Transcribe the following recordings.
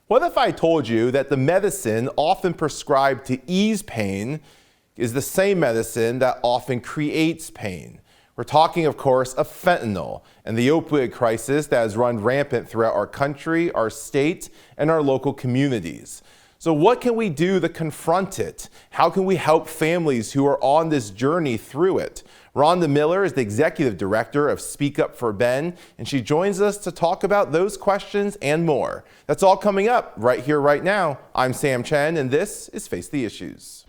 What if I told you that the medicine often prescribed to ease pain is the same medicine that often creates pain? We're talking, of course, of fentanyl and the opioid crisis that has run rampant throughout our country, our state, and our local communities. So what can we do to confront it? How can we help families who are on this journey through it? Rhonda Miller is the Executive Director of Speak Up for Ben, and she joins us to talk about those questions and more. That's all coming up right here, right now. I'm Sam Chen, and this is Face the Issues.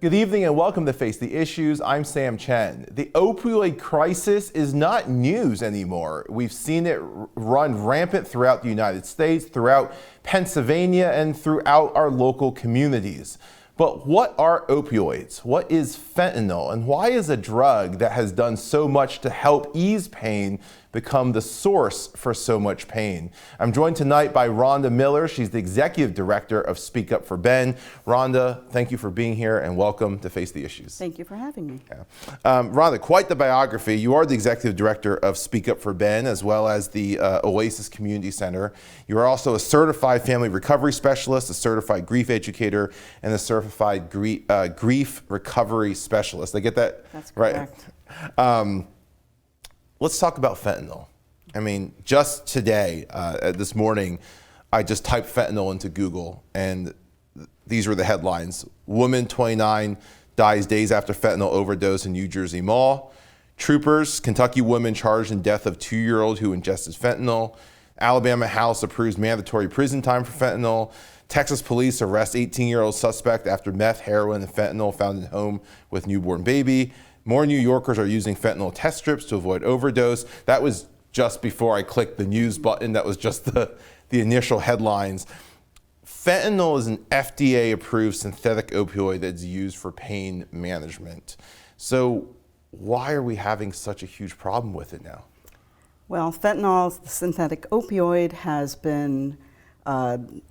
Good evening and welcome to Face the Issues. I'm Sam Chen. The opioid crisis is not news anymore. We've seen it run rampant throughout the United States, throughout Pennsylvania, and throughout our local communities. But what are opioids? What is fentanyl? And why is a drug that has done so much to help ease pain become the source for so much pain? I'm joined tonight by Rhonda Miller. She's the Executive Director of Speak Up for Ben. Rhonda, thank you for being here and welcome to Face the Issues. Thank you for having me. Yeah. Rhonda, quite the biography. You are the Executive Director of Speak Up for Ben, as well as the OASIS Community Center. You are also a certified family recovery specialist, a certified grief educator, and a certified grief recovery specialist. Did I get that? That's correct. Right. Let's talk about fentanyl. I mean, just today, this morning, I just typed fentanyl into Google, and these were the headlines. Woman 29 dies days after fentanyl overdose in New Jersey mall. Troopers, Kentucky woman charged in death of 2-year-old who ingested fentanyl. Alabama House approves mandatory prison time for fentanyl. Texas police arrest 18-year-old suspect after meth, heroin, and fentanyl found in home with newborn baby. More New Yorkers are using fentanyl test strips to avoid overdose. That was just before I clicked the news button. That was just the initial headlines. Fentanyl is an FDA-approved synthetic opioid that's used for pain management. So why are we having such a huge problem with it now? Well, fentanyl, the synthetic opioid, has been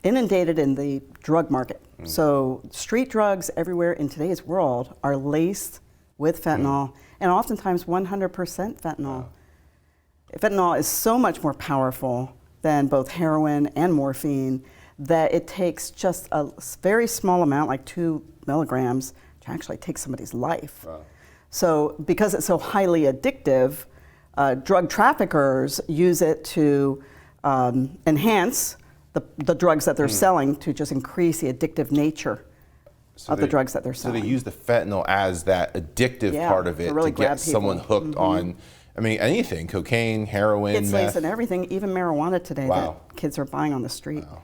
inundated in the drug market. So street drugs everywhere in today's world are laced with fentanyl, and oftentimes 100% fentanyl. Wow. Fentanyl is so much more powerful than both heroin and morphine that it takes just a very small amount, like 2 milligrams, to actually take somebody's life. Wow. So because it's so highly addictive, drug traffickers use it to enhance the drugs that they're selling, to just increase the addictive nature of the drugs that they're selling. So they use the fentanyl as that addictive part of it really to get someone hooked on, I mean, anything, cocaine, heroin, it's meth. laced in everything, even marijuana today that kids are buying on the street. Wow.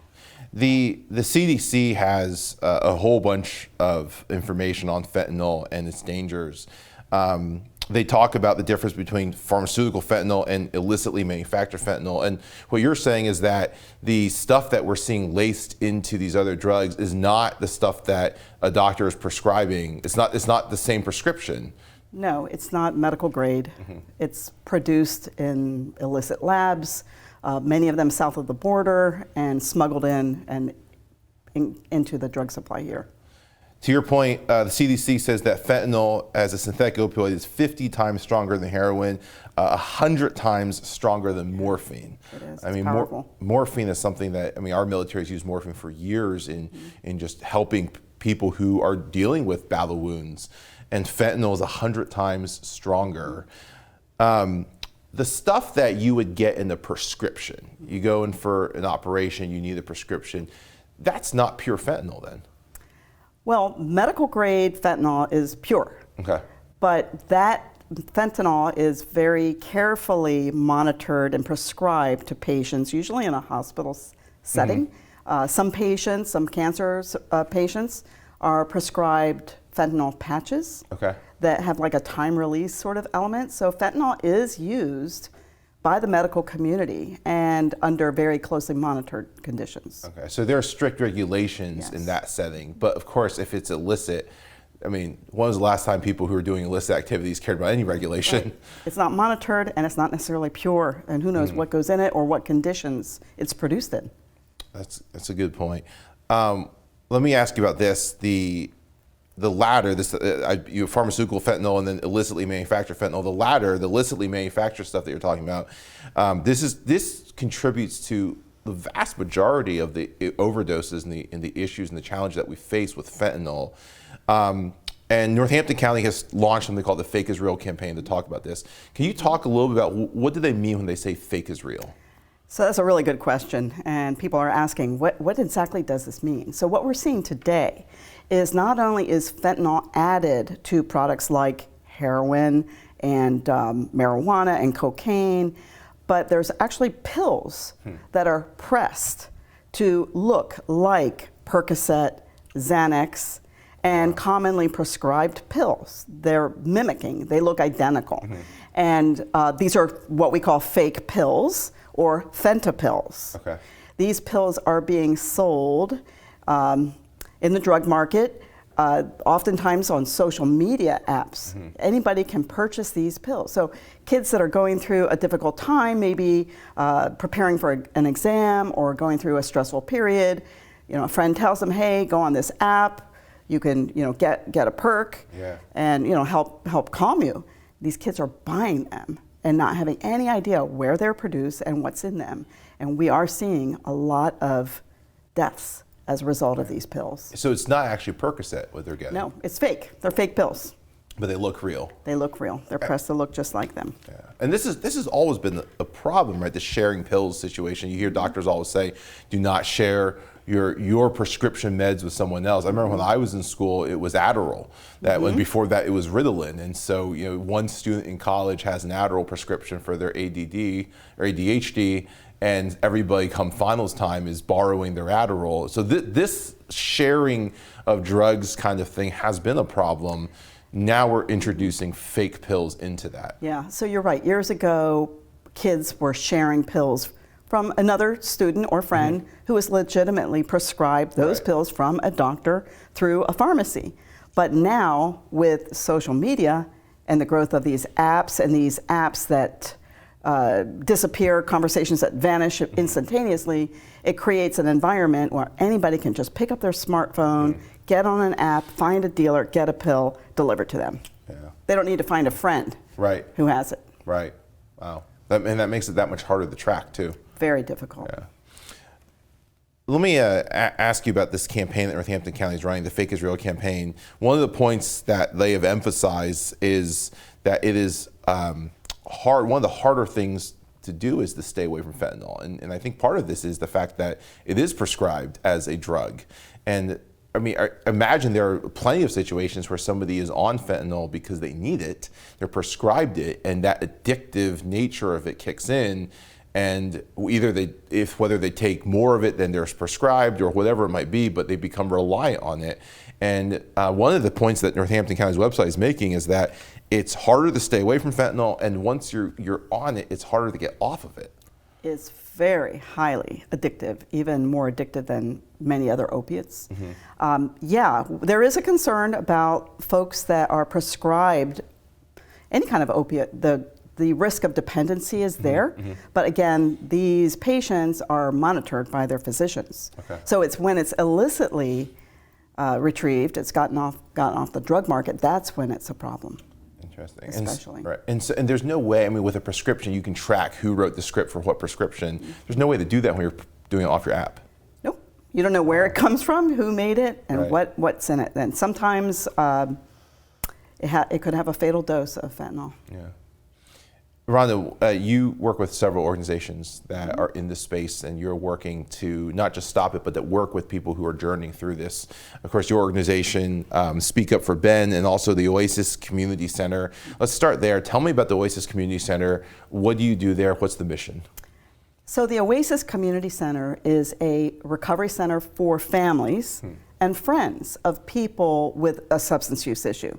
The CDC has a whole bunch of information on fentanyl and its dangers. They talk about the difference between pharmaceutical fentanyl and illicitly manufactured fentanyl. And what you're saying is that the stuff that we're seeing laced into these other drugs is not the stuff that a doctor is prescribing. It's not the same prescription. No, it's not medical grade. It's produced in illicit labs, many of them south of the border, and smuggled in and into the drug supply here. To your point, the CDC says that fentanyl as a synthetic opioid is 50 times stronger than heroin, 100 times stronger than morphine. It is. I mean, powerful. Morphine is something that, I mean, our military has used morphine for years in just helping people who are dealing with battle wounds. And fentanyl is 100 times stronger. The stuff that you would get in the prescription, you go in for an operation, you need a prescription, that's not pure fentanyl then? Well, medical grade fentanyl is pure. Okay. But that fentanyl is very carefully monitored and prescribed to patients, usually in a hospital setting. Some patients, some cancer patients, are prescribed fentanyl patches that have like a time release sort of element. So fentanyl is used by the medical community and under very closely monitored conditions. Okay, so there are strict regulations in that setting, but of course if it's illicit, I mean, when was the last time people who were doing illicit activities cared about any regulation? Right. It's not monitored and it's not necessarily pure, and who knows what goes in it or what conditions it's produced in. That's a good point. Let me ask you about this. The latter, you have pharmaceutical fentanyl and then illicitly manufactured fentanyl. The latter, the illicitly manufactured stuff that you're talking about, this contributes to the vast majority of the overdoses and the issues and the challenge that we face with fentanyl. And Northampton County has launched something called the Fake is Real campaign to talk about this. Can you talk a little bit about what do they mean when they say fake is real? So that's a really good question, and people are asking, what exactly does this mean? So what we're seeing today is not only is fentanyl added to products like heroin and marijuana and cocaine, but there's actually pills that are pressed to look like Percocet, Xanax, and commonly prescribed pills. They're mimicking, they look identical. And these are what we call fake pills, or fentanyls. Okay. These pills are being sold in the drug market, oftentimes on social media apps. Anybody can purchase these pills. So kids that are going through a difficult time, maybe preparing for an exam or going through a stressful period, a friend tells them, hey, go on this app, you can get a perk and help calm you. These kids are buying them and not having any idea where they're produced and what's in them. And we are seeing a lot of deaths as a result of these pills. So it's not actually Percocet what they're getting? No, it's fake. They're fake pills. But they look real. They look real. They're pressed to look just like them. Yeah. And this has always been a problem, right? The sharing pills situation. You hear doctors always say, do not share your prescription meds with someone else. I remember when I was in school, it was Adderall. When before that, it was Ritalin. And so, one student in college has an Adderall prescription for their ADD or ADHD, and everybody come finals time is borrowing their Adderall. So this sharing of drugs kind of thing has been a problem. Now we're introducing fake pills into that. Yeah, so you're right. Years ago, kids were sharing pills from another student or friend who was legitimately prescribed those pills from a doctor through a pharmacy. But now, with social media and the growth of these apps that disappear, conversations that vanish instantaneously, it creates an environment where anybody can just pick up their smartphone, get on an app, find a dealer, get a pill delivered to them. Yeah. They don't need to find a friend who has it. Right. Wow. And that makes it that much harder to track, too. Very difficult. Yeah. Let me ask you about this campaign that Northampton County is running, the Fake is Real campaign. One of the points that they have emphasized is that it is hard. One of the harder things to do is to stay away from fentanyl. And I think part of this is the fact that it is prescribed as a drug. And I mean, I imagine there are plenty of situations where somebody is on fentanyl because they need it, they're prescribed it, and that addictive nature of it kicks in. And either whether they take more of it than they're prescribed or whatever it might be, but they become reliant on it. And one of the points that Northampton County's website is making is that it's harder to stay away from fentanyl, and once you're on it, it's harder to get off of it. It's very highly addictive, even more addictive than many other opiates. Yeah, there is a concern about folks that are prescribed any kind of opiate. The risk of dependency is there, but again, these patients are monitored by their physicians. So it's when it's illicitly retrieved, it's gotten off the drug market, that's when it's a problem. Interesting. Especially. And there's no way, I mean, with a prescription, you can track who wrote the script for what prescription. There's no way to do that when you're doing it off your app. Nope. You don't know where it comes from, who made it, and what's in it. And sometimes it could have a fatal dose of fentanyl. Yeah. Rhonda, you work with several organizations that are in this space, and you're working to not just stop it, but that work with people who are journeying through this. Of course, your organization, Speak Up for Ben, and also the OASIS Community Center. Let's start there. Tell me about the OASIS Community Center. What do you do there? What's the mission? So the OASIS Community Center is a recovery center for families and friends of people with a substance use issue.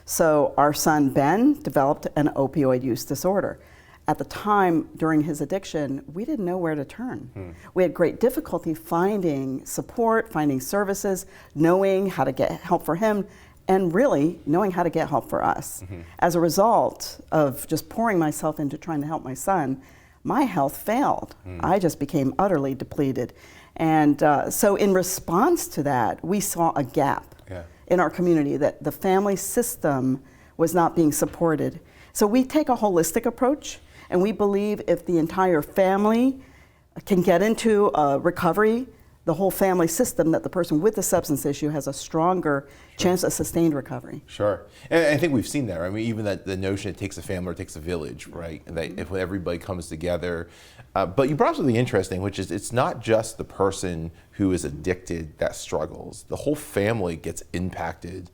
So our son Ben developed an opioid use disorder. At the time, during his addiction, we didn't know where to turn. We had great difficulty finding support, finding services, knowing how to get help for him, and really knowing how to get help for us. As a result of just pouring myself into trying to help my son, my health failed. I just became utterly depleted. And so in response to that, we saw a gap in our community, that the family system was not being supported. So we take a holistic approach, and we believe if the entire family can get into recovery, the whole family system, that the person with the substance issue has a stronger chance of sustained recovery. Sure. And I think we've seen that. I mean, even that the notion it takes a family or it takes a village, right? That if everybody comes together. But you brought something interesting, which is it's not just the person who is addicted that struggles. The whole family gets impacted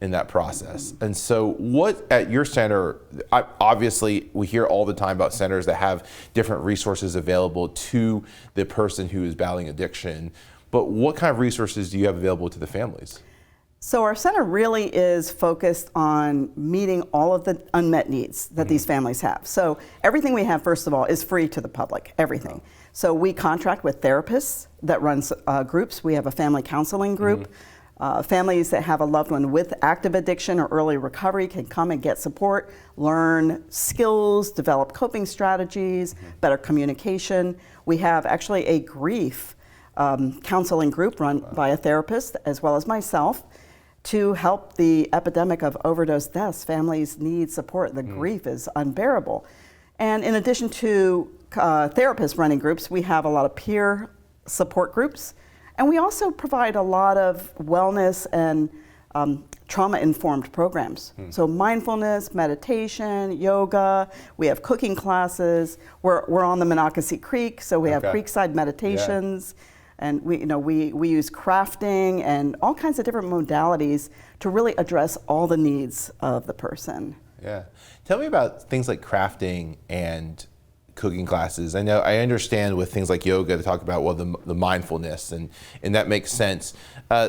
in that process. And so what at your center, obviously we hear all the time about centers that have different resources available to the person who is battling addiction, but what kind of resources do you have available to the families? So our center really is focused on meeting all of the unmet needs that these families have. So everything we have, first of all, is free to the public, everything. So we contract with therapists that runs groups. We have a family counseling group. Families that have a loved one with active addiction or early recovery can come and get support, learn skills, develop coping strategies, better communication. We have actually a grief counseling group run by a therapist as well as myself to help the epidemic of overdose deaths. Families need support. The grief is unbearable. And in addition to therapists running groups, we have a lot of peer support groups. And we also provide a lot of wellness and trauma-informed programs. So mindfulness, meditation, yoga. We have cooking classes. We're on the Monocacy Creek, so we have creekside meditations. And we use crafting and all kinds of different modalities to really address all the needs of the person. Yeah. Tell me about things like crafting and cooking classes. I understand with things like yoga to talk about the mindfulness and that makes sense.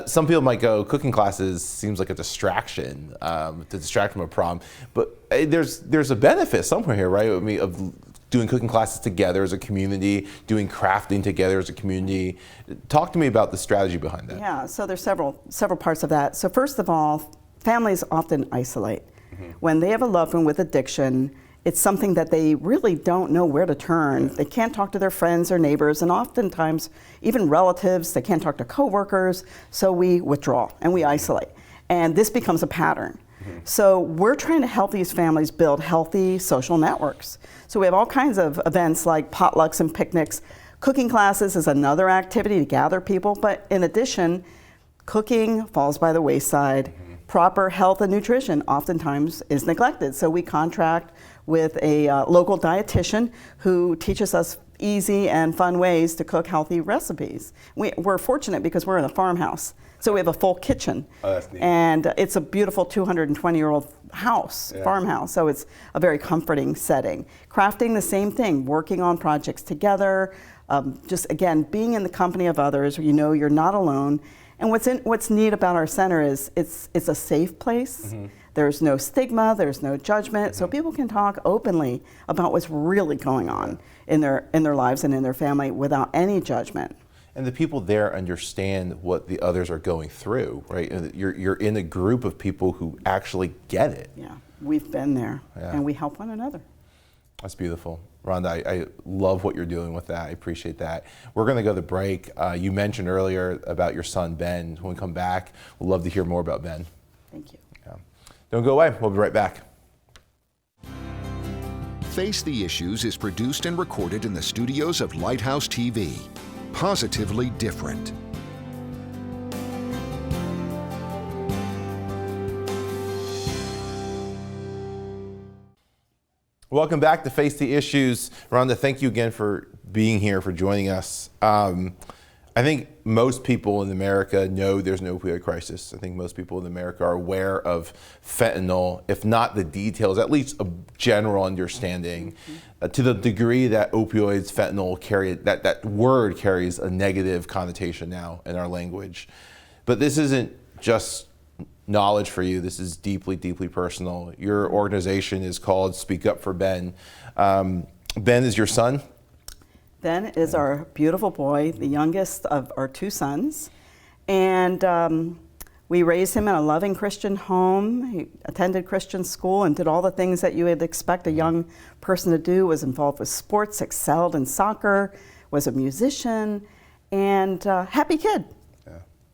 Some people might go, cooking classes seems like a distraction to distract from a problem, but there's a benefit somewhere here, right? I mean, of doing cooking classes together as a community, doing crafting together as a community. Talk to me about the strategy behind that. Yeah, so there's several parts of that. So first of all, families often isolate. When they have a loved one with addiction, it's something that they really don't know where to turn. They can't talk to their friends or neighbors, and oftentimes even relatives. They can't talk to coworkers, so we withdraw and we isolate. And this becomes a pattern. So we're trying to help these families build healthy social networks. So we have all kinds of events like potlucks and picnics. Cooking classes is another activity to gather people, but in addition, cooking falls by the wayside. Proper health and nutrition oftentimes is neglected. So we contract with a local dietitian who teaches us easy and fun ways to cook healthy recipes. We're fortunate because we're in a farmhouse. So we have a full kitchen. Oh, that's neat. And it's a beautiful 220-year-old house, farmhouse. So it's a very comforting setting. Crafting, the same thing, working on projects together, just again, being in the company of others, you know you're not alone. And what's neat about our center is it's a safe place. There's no stigma, there's no judgment, so people can talk openly about what's really going on in their lives and in their family without any judgment. And the people there understand what the others are going through, right? And you're in a group of people who actually get it. Yeah, we've been there, and we help one another. That's beautiful. Rhonda, I love what you're doing with that. I appreciate that. We're going to go to break. You mentioned earlier about your son, Ben. When we come back, we'd love to hear more about Ben. Thank you. Yeah. Don't go away. We'll be right back. Face the Issues is produced and recorded in the studios of Lighthouse TV. Positively different. Welcome back to Face the Issues. Rhonda, thank you again for being here, for joining us. I think most people in America know there's an opioid crisis. I think most people in America are aware of fentanyl, if not the details, at least a general understanding. To the degree that opioids, fentanyl, that word carries a negative connotation now in our language. But this isn't just knowledge for you. This is deeply, deeply personal. Your organization is called Speak Up for Ben. Ben is your son? Ben is our beautiful boy, the youngest of our two sons. And we raised him in a loving Christian home. He attended Christian school and did all the things that you would expect a young person to do, was involved with sports, excelled in soccer, was a musician. and happy kid.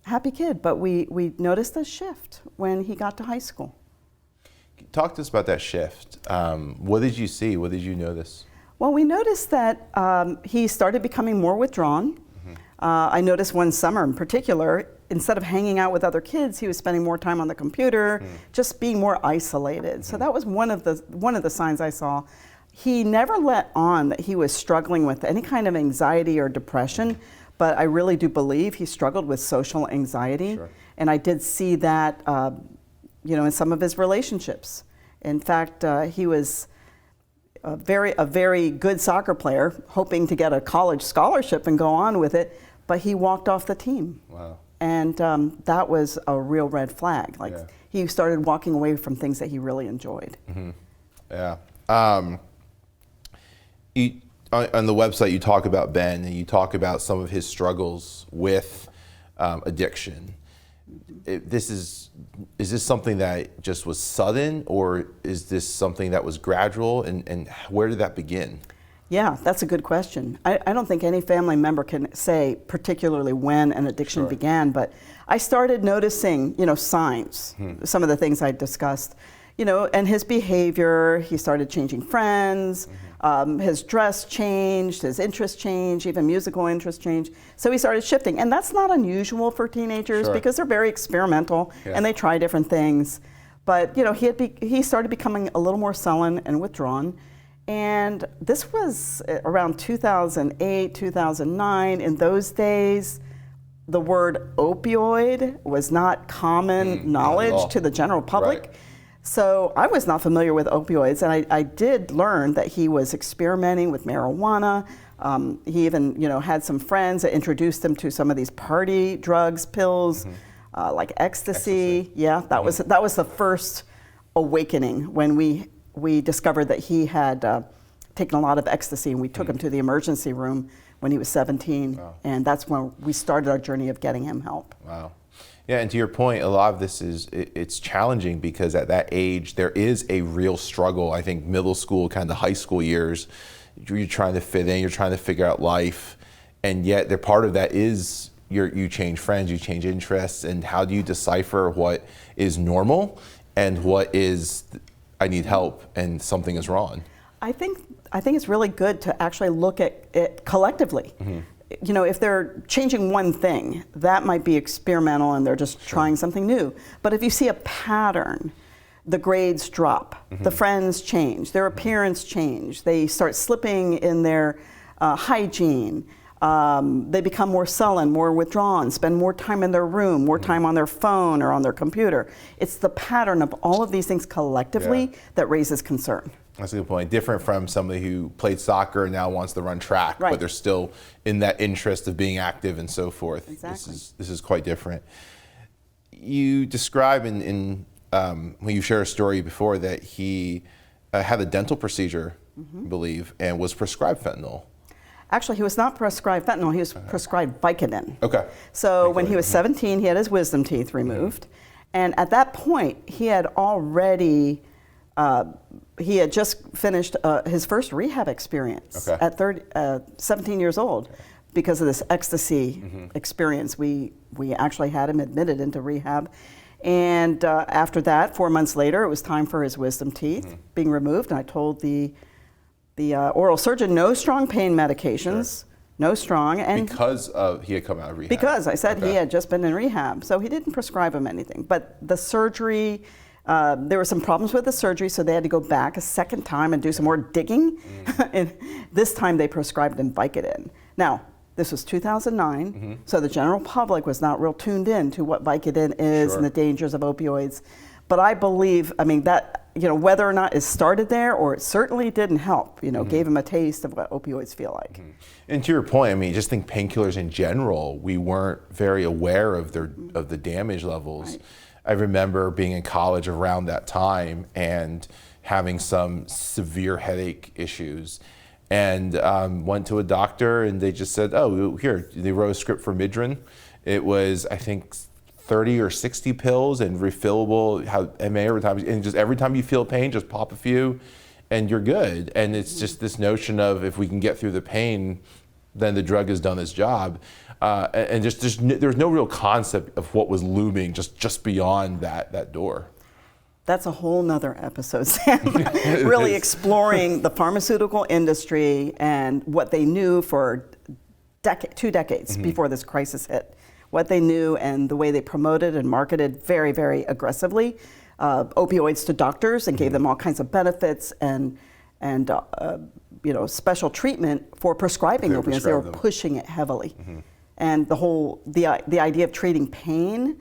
Happy kid, but we noticed a shift when he got to high school. Talk to us about that shift. What did you see? What did you notice? Well, we noticed that he started becoming more withdrawn. I noticed one summer in particular, instead of hanging out with other kids, he was spending more time on the computer, just being more isolated. So that was one of the signs I saw. He never let on that he was struggling with any kind of anxiety or depression, but I really do believe he struggled with social anxiety. Sure. And I did see that in some of his relationships. In fact, he was a very good soccer player, hoping to get a college scholarship and go on with it, but he walked off the team. Wow. And that was a real red flag. He started walking away from things that he really enjoyed. Mm-hmm. Yeah. On the website, you talk about Ben, and you talk about some of his struggles with addiction. Is this something that just was sudden, or is this something that was gradual, and where did that begin? Yeah, that's a good question. I don't think any family member can say particularly when an addiction began, but I started noticing, signs, some of the things I discussed, and his behavior. He started changing friends, his dress changed, his interests changed, even musical interests changed. So he started shifting, and that's not unusual for teenagers because they're very experimental and they try different things. But he started becoming a little more sullen and withdrawn. And this was around 2008, 2009. In those days, the word opioid was not common knowledge to the general public. Right. So I was not familiar with opioids, and I did learn that he was experimenting with marijuana. He even, had some friends that introduced him to some of these party drugs, pills, like ecstasy. Yeah, that was the first awakening when we discovered that he had taken a lot of ecstasy, and we took him to the emergency room when he was 17, and that's when we started our journey of getting him help. Wow. Yeah, and to your point, a lot of this it's challenging because at that age, there is a real struggle. I think middle school, kind of high school years, you're trying to fit in, you're trying to figure out life, and yet part of that is you change friends, you change interests, and how do you decipher what is normal and what is I need help and something is wrong? I think it's really good to actually look at it collectively. If they're changing one thing, that might be experimental and they're just trying something new. But if you see a pattern, the grades drop, the friends change, their appearance change, they start slipping in their hygiene, they become more sullen, more withdrawn, spend more time in their room, more time on their phone or on their computer. It's the pattern of all of these things collectively that raises concern. That's a good point. Different from somebody who played soccer and now wants to run track, but they're still in that interest of being active and so forth. Exactly. This is quite different. You describe when you share a story before that he had a dental procedure, I believe, and was prescribed fentanyl. Actually, he was not prescribed fentanyl, he was prescribed Vicodin. Okay. So when he was 17, he had his wisdom teeth removed. And at that point, he had already, he had just finished his first rehab experience at 17 years old. Because of this ecstasy experience, we actually had him admitted into rehab. And after that, 4 months later, it was time for his wisdom teeth being removed. And I told the oral surgeon, no strong pain medications, no strong. And because he had come out of rehab? Because I said he had just been in rehab, so he didn't prescribe him anything. But the surgery, there were some problems with the surgery, so they had to go back a second time and do some more digging. And this time they prescribed him Vicodin. Now, this was 2009, so the general public was not real tuned in to what Vicodin is and the dangers of opioids. But I believe, that, whether or not it started there or it certainly didn't help, gave him a taste of what opioids feel like. And to your point, just think painkillers in general, we weren't very aware of the damage levels. Right. I remember being in college around that time and having some severe headache issues. And went to a doctor and they just said, oh, here, they wrote a script for Midrin. It was, I think, 30 or 60 pills and refillable, MA every time. And just every time you feel pain, just pop a few and you're good. And it's just this notion of if we can get through the pain, then the drug has done its job. and just there's no real concept of what was looming just beyond that door. That's a whole nother episode, Sam. Really exploring the pharmaceutical industry and what they knew for 2 decades before this crisis hit. What they knew and the way they promoted and marketed very, very aggressively opioids to doctors and gave them all kinds of benefits and special treatment for prescribing opioids. They were pushing it heavily, and the idea of treating pain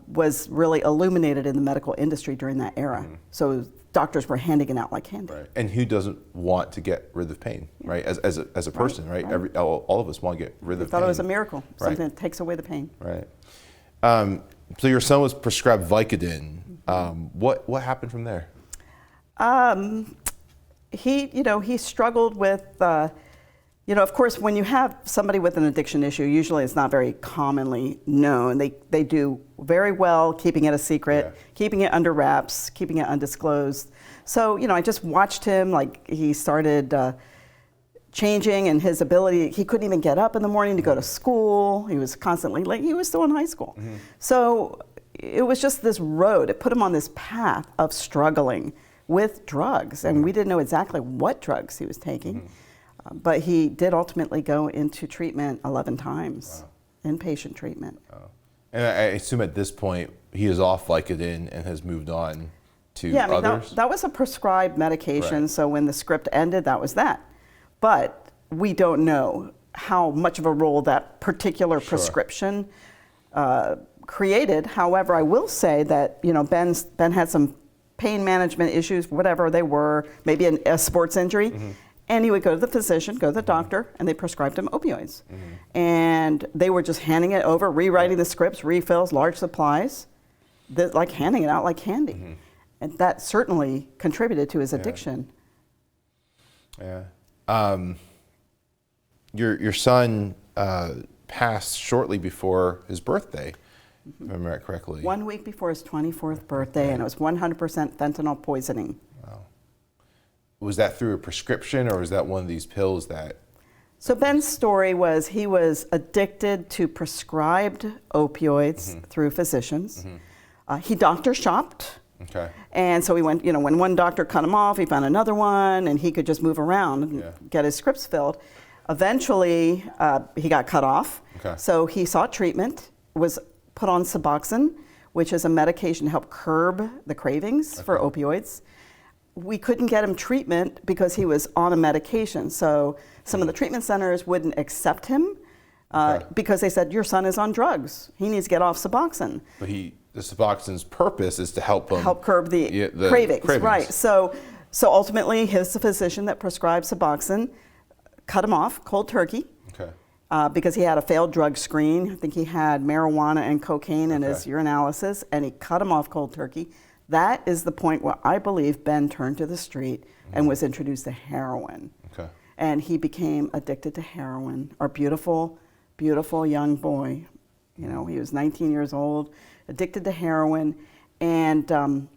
was really illuminated in the medical industry during that era. So doctors were handing it out like candy. Right. And who doesn't want to get rid of pain, right? As a person, right? All of us want to get rid of pain. Thought it was a miracle, something that takes away the pain. Right. So your son was prescribed Vicodin. What happened from there? He struggled with, of course, when you have somebody with an addiction issue, usually it's not very commonly known. They do very well keeping it a secret, keeping it under wraps, keeping it undisclosed. So, I just watched him, like he started changing in his ability. He couldn't even get up in the morning to go to school. He was constantly late. He was still in high school. So it was just this road. It put him on this path of struggling with drugs. And we didn't know exactly what drugs he was taking. But he did ultimately go into treatment 11 times, inpatient treatment. And I assume at this point he is off Vicodin and has moved on to others? That was a prescribed medication, so when the script ended, that was that. But we don't know how much of a role that particular prescription created. However, I will say that Ben had some pain management issues, whatever they were, maybe a sports injury. And he would go to the physician, go to the doctor, and they prescribed him opioids. And they were just handing it over, rewriting the scripts, refills, large supplies, like handing it out like candy. And that certainly contributed to his addiction. Your son passed shortly before his birthday, if I remember that correctly. 1 week before his 24th birthday, and it was 100% fentanyl poisoning. Was that through a prescription, or was that one of these pills that? So Ben's story was he was addicted to prescribed opioids through physicians. He doctor shopped. And so he went, when one doctor cut him off, he found another one, and he could just move around and get his scripts filled. Eventually, he got cut off. So he sought treatment, was put on Suboxone, which is a medication to help curb the cravings for opioids. We couldn't get him treatment because he was on a medication. So some of the treatment centers wouldn't accept him because they said, your son is on drugs. He needs to get off Suboxone. But the Suboxone's purpose is to help him curb the cravings. Right. So ultimately, his physician that prescribed Suboxone cut him off cold turkey because he had a failed drug screen. I think he had marijuana and cocaine in his urinalysis, and he cut him off cold turkey. That is the point where I believe Ben turned to the street and was introduced to heroin. And he became addicted to heroin. Our beautiful, beautiful young boy. He was 19 years old, addicted to heroin. And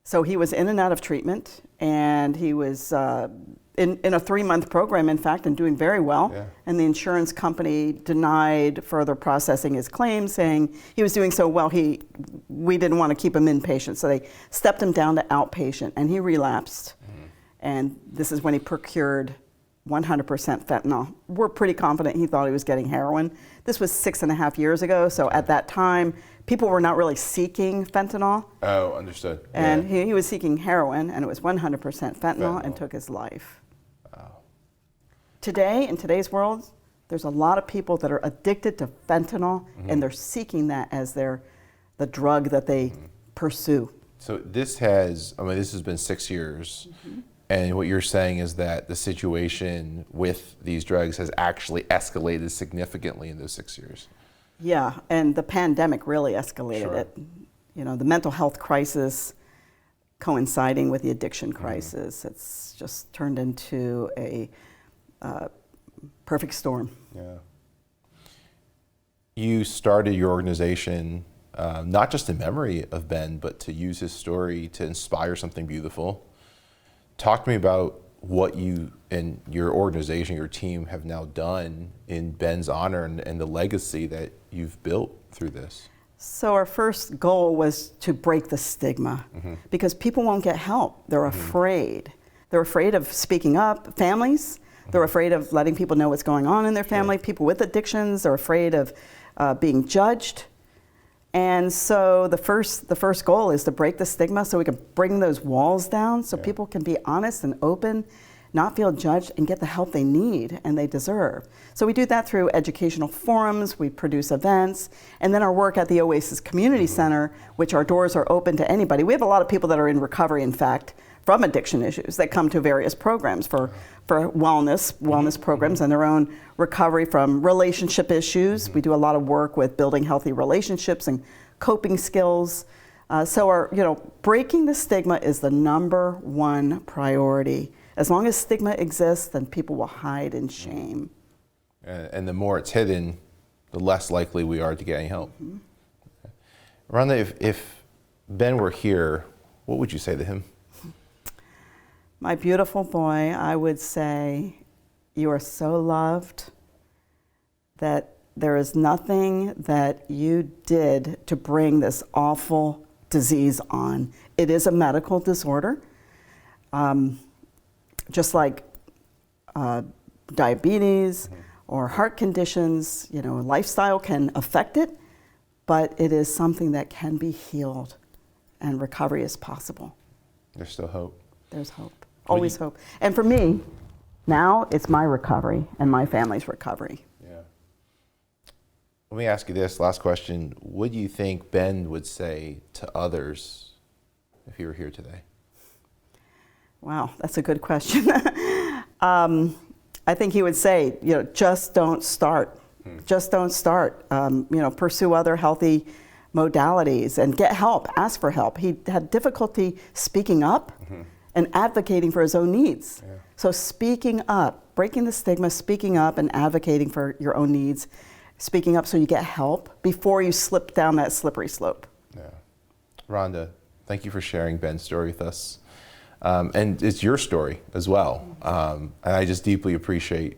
so he was in and out of treatment, and he was in a 3-month program, in fact, and doing very well. And the insurance company denied further processing his claims, saying he was doing so well, we didn't want to keep him inpatient. So they stepped him down to outpatient, and he relapsed. And this is when he procured 100% fentanyl. We're pretty confident he thought he was getting heroin. This was 6.5 years ago, so at that time, people were not really seeking fentanyl. Oh, understood. And he was seeking heroin, and it was 100% fentanyl and took his life. Today, in today's world, there's a lot of people that are addicted to fentanyl, and they're seeking that as the drug that they pursue. So this has been 6 years, and what you're saying is that the situation with these drugs has actually escalated significantly in those 6 years. Yeah, and the pandemic really escalated it. The mental health crisis coinciding with the addiction crisis, it's just turned into a perfect storm. You started your organization not just in memory of Ben, but to use his story to inspire something beautiful. Talk to me about what you and your organization, your team have now done in Ben's honor and the legacy that you've built through this. So our first goal was to break the stigma because people won't get help. They're afraid. They're afraid of speaking up, families. They're afraid of letting people know what's going on in their family. People with addictions are afraid of being judged. And so the first goal is to break the stigma so we can bring those walls down so people can be honest and open, not feel judged, and get the help they need and they deserve. So we do that through educational forums, we produce events, and then our work at the OASIS Community Center, which our doors are open to anybody. We have a lot of people that are in recovery, in fact, from addiction issues that come to various programs for wellness programs and their own recovery from relationship issues. We do a lot of work with building healthy relationships and coping skills. So breaking the stigma is the #1 priority. As long as stigma exists, then people will hide in shame. And the more it's hidden, the less likely we are to get any help. Rhonda, if Ben were here, what would you say to him? My beautiful boy, I would say, you are so loved that there is nothing that you did to bring this awful disease on. It is a medical disorder, just like diabetes or heart conditions. Lifestyle can affect it, but it is something that can be healed, and recovery is possible. There's still hope. There's hope. Always hope. And for me, now it's my recovery and my family's recovery. Yeah. Let me ask you this last question. What do you think Ben would say to others if he were here today? Wow, that's a good question. I think he would say, just don't start. Just don't start. Pursue other healthy modalities and get help. Ask for help. He had difficulty speaking up and advocating for his own needs. Yeah. So speaking up, breaking the stigma, speaking up and advocating for your own needs, speaking up so you get help before you slip down that slippery slope. Yeah. Rhonda, thank you for sharing Ben's story with us. And it's your story as well. And I just deeply appreciate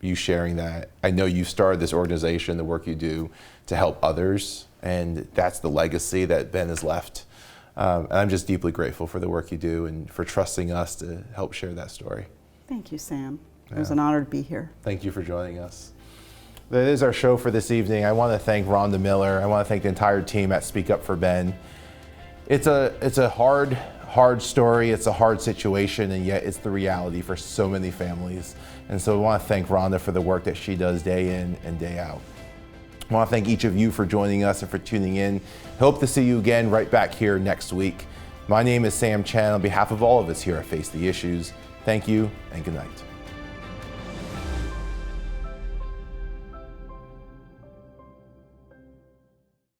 you sharing that. I know you started this organization, the work you do to help others, and that's the legacy that Ben has left. And I'm just deeply grateful for the work you do and for trusting us to help share that story. Thank you, Sam. It was an honor to be here. Thank you for joining us. That is our show for this evening. I want to thank Rhonda Miller. I want to thank the entire team at Speak Up for Ben. It's a hard story. It's a hard situation, and yet it's the reality for so many families. And so I want to thank Rhonda for the work that she does day in and day out. I want to thank each of you for joining us and for tuning in. Hope to see you again right back here next week. My name is Sam Chen. On behalf of all of us here at Face the Issues, thank you and good night.